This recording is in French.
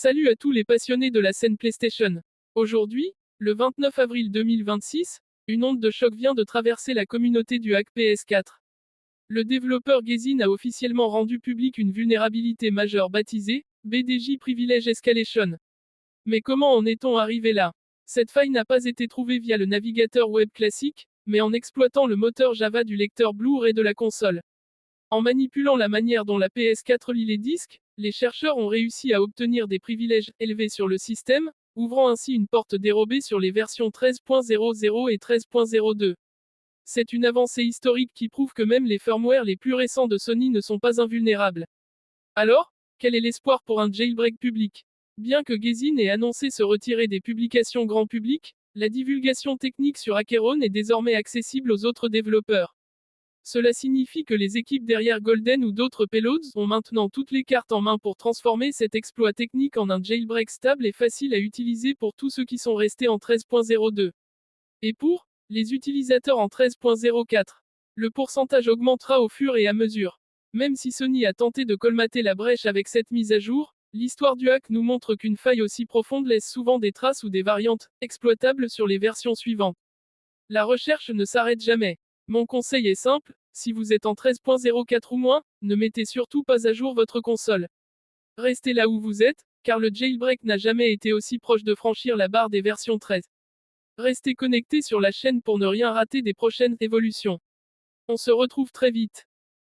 Salut à tous les passionnés de la scène PlayStation. Aujourd'hui, le 29 avril 2026, une onde de choc vient de traverser la communauté du hack PS4. Le développeur Gazin a officiellement rendu public une vulnérabilité majeure baptisée BDJ Privilege Escalation. Mais comment en est-on arrivé là? Cette faille n'a pas été trouvée via le navigateur web classique, mais en exploitant le moteur Java du lecteur Blu-ray de la console. En manipulant la manière dont la PS4 lit les disques, les chercheurs ont réussi à obtenir des privilèges élevés sur le système, ouvrant ainsi une porte dérobée sur les versions 13.00 et 13.02. C'est une avancée historique qui prouve que même les firmwares les plus récents de Sony ne sont pas invulnérables. Alors, quel est l'espoir pour un jailbreak public? Bien que Gazin ait annoncé se retirer des publications grand public, la divulgation technique sur Acheron est désormais accessible aux autres développeurs. Cela signifie que les équipes derrière Golden ou d'autres payloads ont maintenant toutes les cartes en main pour transformer cet exploit technique en un jailbreak stable et facile à utiliser pour tous ceux qui sont restés en 13.02. Et pour les utilisateurs en 13.04, le pourcentage augmentera au fur et à mesure. Même si Sony a tenté de colmater la brèche avec cette mise à jour, l'histoire du hack nous montre qu'une faille aussi profonde laisse souvent des traces ou des variantes exploitables sur les versions suivantes. La recherche ne s'arrête jamais. Mon conseil est simple, si vous êtes en 13.04 ou moins, ne mettez surtout pas à jour votre console. Restez là où vous êtes, car le jailbreak n'a jamais été aussi proche de franchir la barre des versions 13. Restez connectés sur la chaîne pour ne rien rater des prochaines évolutions. On se retrouve très vite.